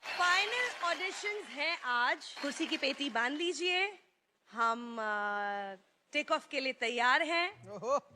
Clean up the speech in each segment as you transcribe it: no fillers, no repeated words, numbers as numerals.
Final auditions है आज। कुर्सी की पेटी बांध लीजिए, हम टेक ऑफ के लिए तैयार हैं।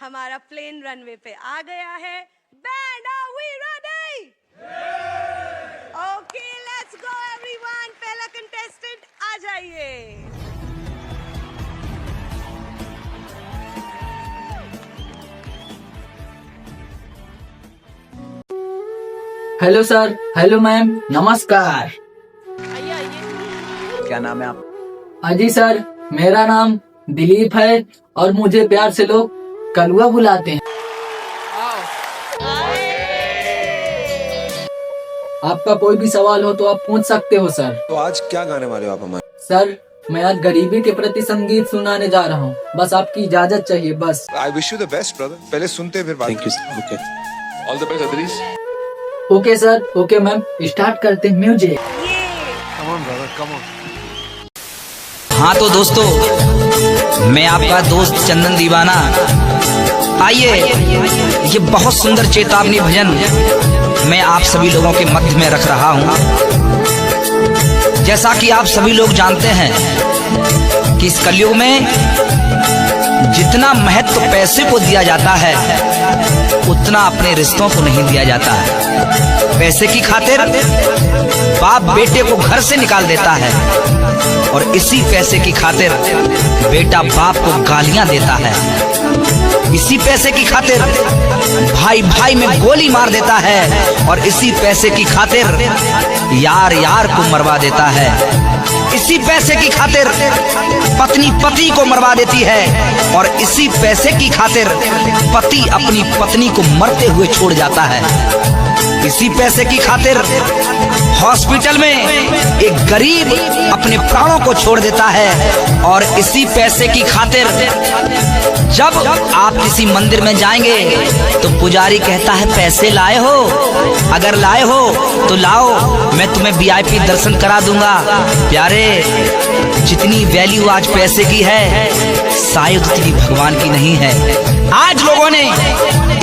हमारा प्लेन रनवे पे आ गया है। Band, are we ready? Okay, let's go everyone. पहला कंटेस्टेंट आ जाइए। हेलो सर, हेलो मैम, नमस्कार। आइए आइए। क्या नाम है आप? अजी सर, मेरा नाम दिलीप है और मुझे प्यार से लोग कलुआ बुलाते हैं। आपका कोई भी सवाल हो तो आप पूछ सकते हो सर। तो आज क्या गाने वाले हो आप हमारे? सर, मैं आज गरीबी के प्रति संगीत सुनाने जा रहा हूँ, बस आपकी इजाजत चाहिए बस। I wish you the best brother. पहले सुनते फिर बात। Thank you sir. Okay, all the best others. Okay sir, okay ma'am, start करते हैं music. Come on brother, come on. हाँ तो दोस्तों, मैं आपका दोस्त चंदन दीवाना। आइए, ये बहुत सुंदर चेतावनी भजन मैं आप सभी लोगों के मध्य में रख रहा हूँ। जैसा कि आप सभी लोग जानते हैं कि इस कलयुग में जितना महत्व पैसे को दिया जाता है उतना अपने रिश्तों को नहीं दिया जाता है। पैसे की खातिर बाप बेटे को घर से निकाल देता है और इसी पैसे की खातिर बेटा बाप को गालियां देता है। इसी पैसे की खातिर भाई भाई में गोली मार देता है और इसी पैसे की खातिर यार यार को मरवा देता है। इसी पैसे की खातिर पत्नी पति को मरवा देती है और इसी पैसे की खातिर पति अपनी पत्नी को मरते हुए छोड़ जाता है। इसी पैसे की खातिर हॉस्पिटल में एक गरीब अपने प्राणों को छोड़ देता है और इसी पैसे की खातिर जब आप किसी मंदिर में जाएंगे तो पुजारी कहता है पैसे लाए हो? अगर लाए हो तो लाओ, मैं तुम्हें वीआईपी दर्शन करा दूंगा। प्यारे, जितनी वैल्यू आज पैसे की है शायद उतनी भगवान की नहीं है। आज लोगों ने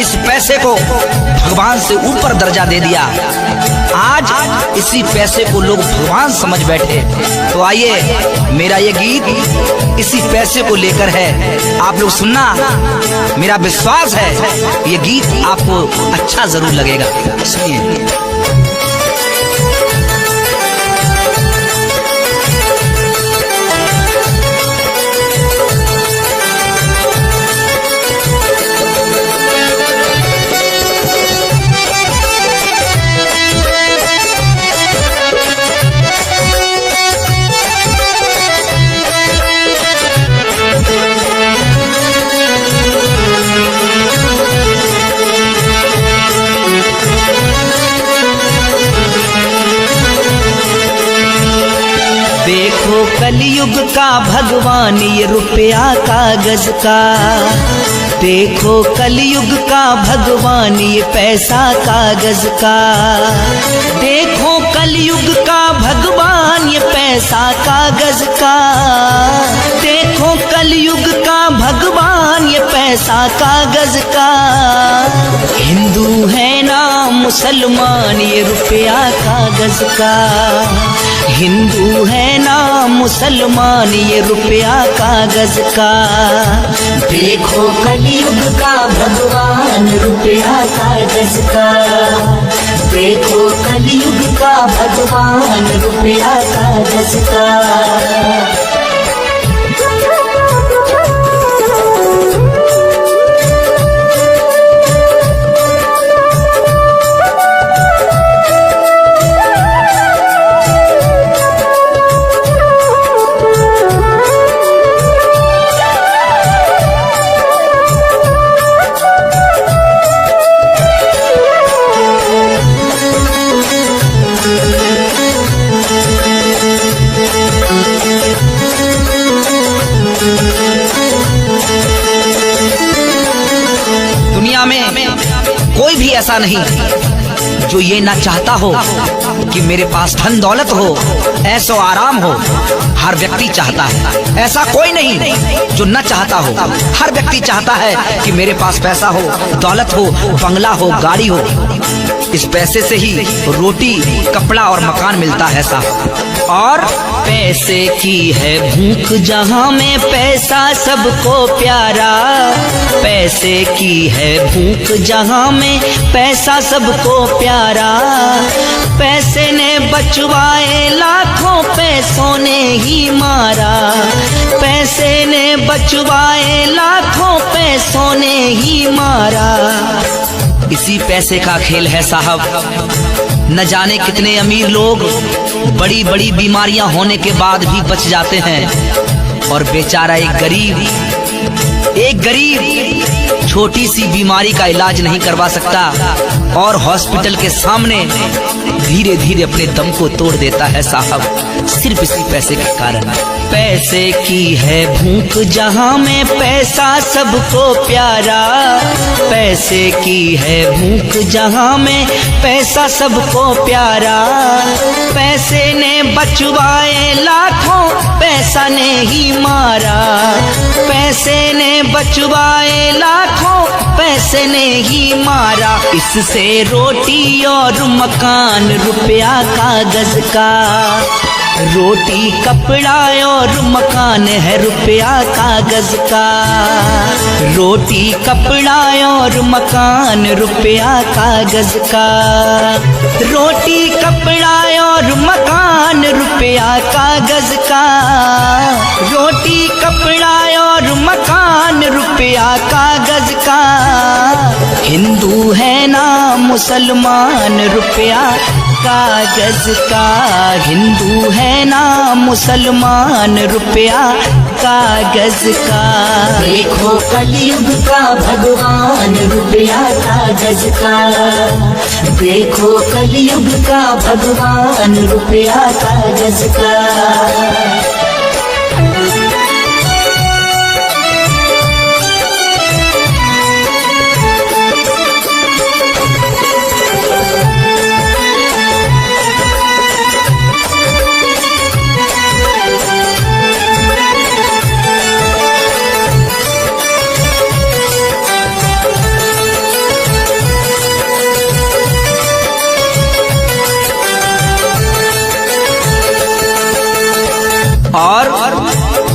इस पैसे को भगवान से ऊपर दर्जा दे दिया। आज इसी पैसे को लोग भगवान समझ बैठे। तो आइए, मेरा ये गीत इसी पैसे को लेकर है। आप लोग सुनना, मेरा विश्वास है ये गीत आपको अच्छा जरूर लगेगा। सुनिए। देखो कलयुग का भगवान ये रुपया कागज का। देखो कलयुग का भगवान ये पैसा कागज का। देखो कलयुग का भगवान ये पैसा कागज का। देखो कलयुग का भगवान ये पैसा कागज का। हिंदू है ना मुसलमान ये रुपया कागज का। हिंदू है ना मुसलमान ये रुपया कागज का। देखो कलयुग का भगवान रुपया कागज का। देखो कलयुग का भगवान रुपया कागज का। दुनिया में कोई भी ऐसा नहीं जो ये ना चाहता हो कि मेरे पास धन दौलत हो, ऐसो आराम हो। हर व्यक्ति चाहता है, ऐसा कोई नहीं जो न चाहता हो। हर व्यक्ति चाहता है कि मेरे पास पैसा हो, दौलत हो, बंगला हो, गाड़ी हो। इस पैसे से ही रोटी, कपड़ा और मकान मिलता है साहब। और पैसे की है भूख जहां में पैसा सबको प्यारा। पैसे की है भूख जहां में पैसा सबको प्यारा। पैसे ने बचवाए लाखों, पैसों ने ही मारा। पैसे ने बचवाए लाखों, पैसों ने ही मारा। इसी पैसे का खेल है साहब। न जाने कितने अमीर लोग बड़ी बड़ी बीमारियां होने के बाद भी बच जाते हैं, और बेचारा एक गरीब छोटी सी बीमारी का इलाज नहीं करवा सकता, और हॉस्पिटल के सामने धीरे धीरे अपने दम को तोड़ देता है साहब, सिर्फ इसी पैसे के कारण। पैसे की है भूख जहां में पैसा सबको प्यारा। पैसे की है भूख जहां में पैसा सबको प्यारा। पैसे ने बचवाए लाखों, पैसा ने ही मारा। पैसे ने बचवाए लाखों, पैसे ने ही मारा। इससे रोटी और मकान, रुपया कागज का। रोटी कपड़ा और मकान है रुपया कागज का। रोटी कपड़ा और मकान रुपया कागज का। रोटी कपड़ा और मकान रुपया कागज का। रोटी कपड़ा और मकान रुपया कागज का। हिंदू है ना मुसलमान, रुपया कागज का। हिंदू है ना मुसलमान, रुपया कागज का। देखो कलयुग का भगवान, रुपया कागज का। देखो कलयुग का भगवान, रुपया कागज का। और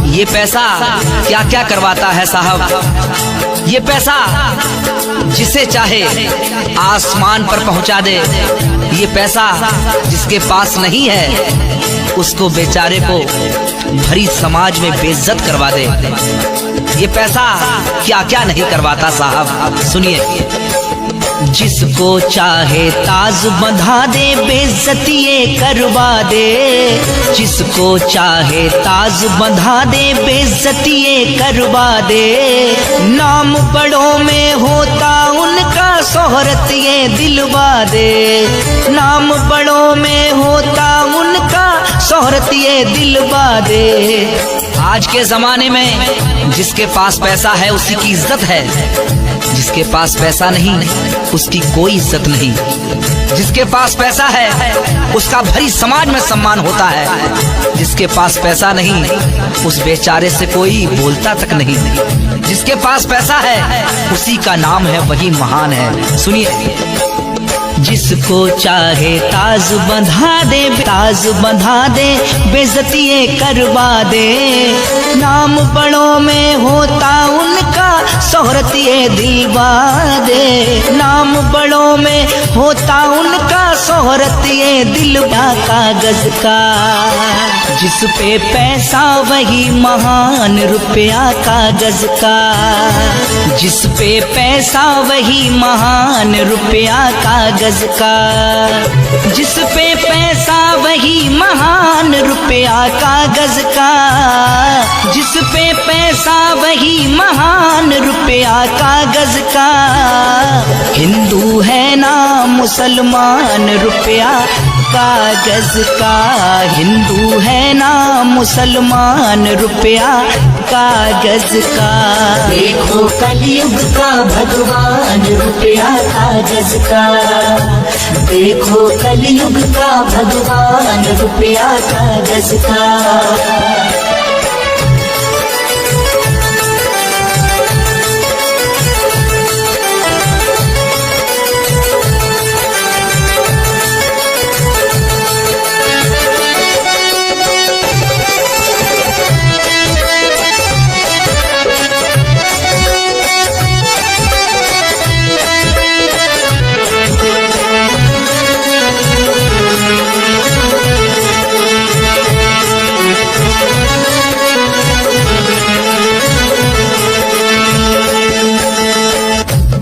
ये पैसा क्या क्या करवाता है साहब। ये पैसा जिसे चाहे आसमान पर पहुंचा दे। ये पैसा जिसके पास नहीं है उसको बेचारे को भरी समाज में बेइज्जत करवा दे। ये पैसा क्या क्या नहीं करवाता साहब, सुनिए। जिसको चाहे ताज बंधा दे, बेइज्जती ये करवा दे। जिसको चाहे ताज बंधा दे, बेइज्जती ये करवा दे। नाम बड़ों में होता उनका, शोहरत ये दिलवा दे। नाम बड़ों में होता उनका, शोहरत ये दिलवा दे। आज के जमाने में जिसके पास पैसा है उसी की इज्जत है। जिसके पास पैसा नहीं उसकी कोई इज्जत नहीं। जिसके पास पैसा है उसका भरी समाज में सम्मान होता है। जिसके पास पैसा नहीं उस बेचारे से कोई बोलता तक नहीं। जिसके पास पैसा है उसी का नाम है, वही महान है। सुनिए। जिसको चाहे ताज बंधा दे, ताज बंधा दे, बेइज्जती ये करवा दे। नाम बड़ों में होता उनका, शोहरत ये दिलवा दे। नाम बड़ों में होता उनका, शोहरत ये दिलवा कागज का। जिस पे पैसा वही महान, रुपया कागज का। जिस पे पैसा वही महान, रुपया कागज का। जिस पे पैसा वही महान, रुपया कागज का। जिस पे पैसा वही महान, रुपया कागज का। हिंदू है ना मुसलमान, रुपया कागज का। हिंदू है ना मुसलमान, रुपया कागज का। देखो कलयुग का भगवान रुपया कागज का। देखो कलयुग का भगवान रुपया कागज का।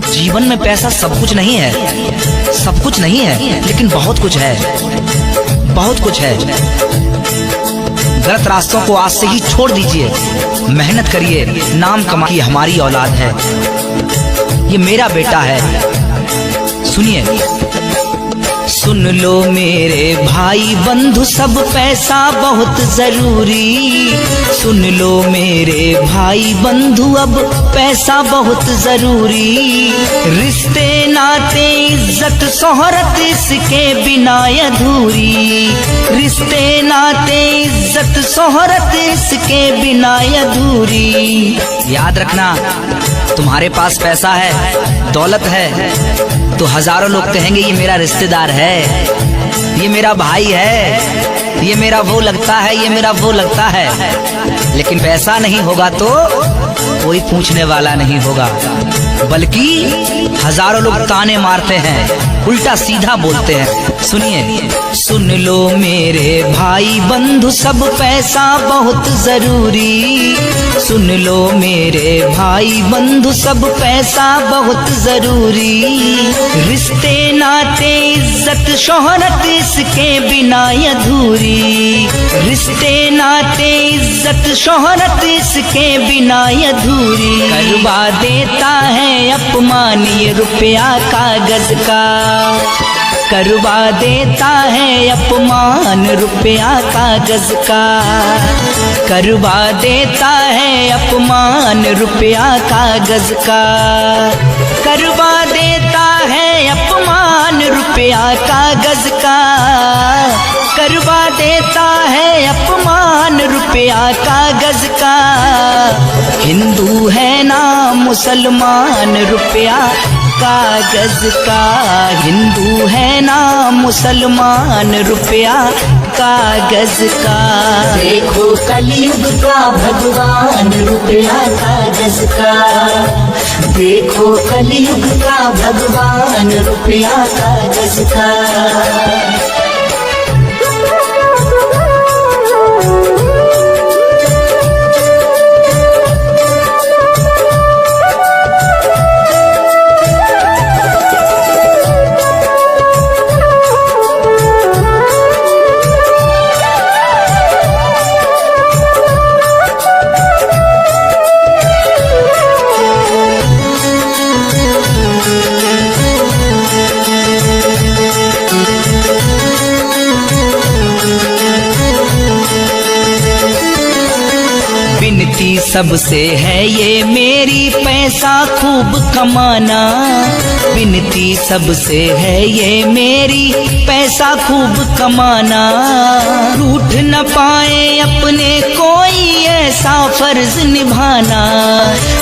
जीवन में पैसा सब कुछ नहीं है, सब कुछ नहीं है, लेकिन बहुत कुछ है, बहुत कुछ है। गलत रास्तों को आज से ही छोड़ दीजिए, मेहनत करिए, नाम कमाइए। हमारी औलाद है, ये मेरा बेटा है। सुनिए। सुन लो मेरे भाई बंधु सब पैसा बहुत जरूरी। सुन लो मेरे भाई बंधु अब पैसा बहुत जरूरी। रिश्ते नाते इज्जत शोहरत इसके बिना अधूरी। रिश्ते नाते इज्जत शोहरत इसके बिना अधूरी। याद रखना, तुम्हारे पास पैसा है, दौलत है, तो हजारों लोग कहेंगे ये मेरा रिश्तेदार है, ये मेरा भाई है, ये मेरा वो लगता है, ये मेरा वो लगता है। लेकिन पैसा नहीं होगा तो कोई पूछने वाला नहीं होगा, बल्कि हजारों लोग ताने मारते हैं, उल्टा सीधा बोलते हैं। सुनिए। सुन लो मेरे भाई बंधु सब पैसा बहुत जरूरी। सुन लो मेरे भाई बंधु सब पैसा बहुत जरूरी। रिश्ते नाते इज्जत शोहरत इसके बिना अधूरी। रिश्ते नाते इज्जत शोहरत इसके बिना अधूरी। करवा देता है अपमान ये रुपया कागज का। करवा देता है अपमान रुपया कागज का। करवा देता है अपमान रुपया कागज का। करवा देता है अपमान रुपया कागज का। करवा देता है अपमान रुपया कागज का। हिंदू है ना मुसलमान रुपया कागज का। हिंदू है ना मुसलमान रुपया कागज का। देखो कलयुग का भगवान रुपया कागज का। देखो कलयुग का भगवान रुपया कागज का। विनती सबसे है ये मेरी पैसा खूब कमाना। विनती सबसे है ये मेरी पैसा खूब कमाना। रूठ न पाए अपने कोई ऐसा फर्ज निभाना।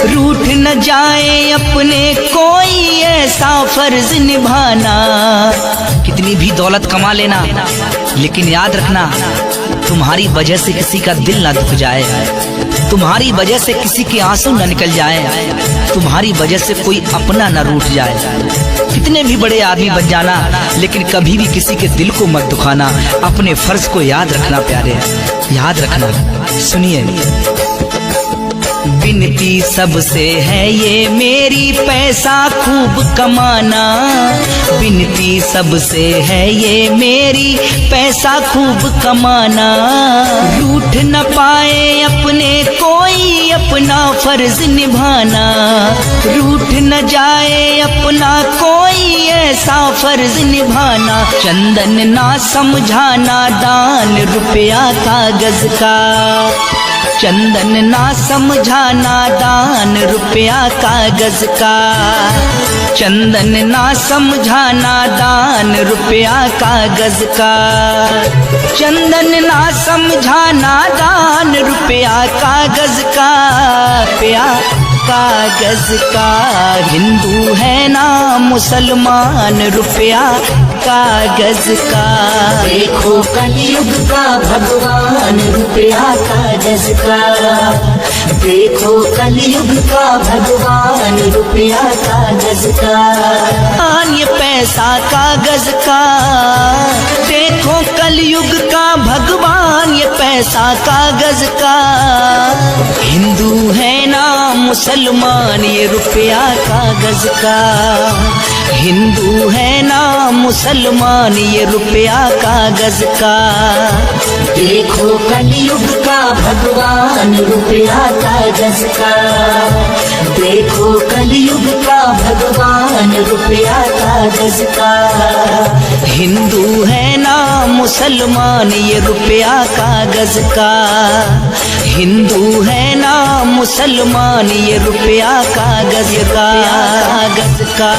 रूठ न जाए अपने कोई ऐसा फर्ज निभाना। कितनी भी दौलत कमा लेना, लेकिन याद रखना तुम्हारी वजह से किसी का दिल ना दुख जाए, तुम्हारी वजह से किसी के आंसू न निकल जाए, तुम्हारी वजह से कोई अपना न रूठ जाए। कितने भी बड़े आदमी बन जाना, लेकिन कभी भी किसी के दिल को मत दुखाना। अपने फर्ज को याद रखना प्यारे, याद रखना। सुनिए। विनती सबसे है ये मेरी पैसा खूब कमाना। विनती सबसे है ये मेरी पैसा खूब कमाना। रूठ न पाए अपने कोई अपना फर्ज निभाना। रूठ न जाए अपना कोई ऐसा फर्ज निभाना। चंदन ना समझाना दान रुपया कागज का। चंदन ना समझा नादान रुपया कागज का, चंदन ना समझा नादान रुपया कागज का, चंदन ना समझा नादान रुपया कागज का, रुपया कागज का। हिंदू है ना मुसलमान रुपया कागज का। देखो कलयुग का भगवान रुपया कागज का, देखो कलयुग का भगवान रुपया कागज का। ये पैसा कागज का, देखो कलयुग का भगवान ये पैसा कागज का। हिंदू है ना मुसलमान ये रुपया कागज का, हिंदू है ना मुसलमान ये रुपया कागज का। देखो कलयुग का भगवान रुपया कागज का, देखो कलयुग का भगवान रुपया कागज का। हिंदू है ना मुसलमान ये रुपया कागज का, हिंदू है ना मुसलमान ये रुपया कागज का, कागज का।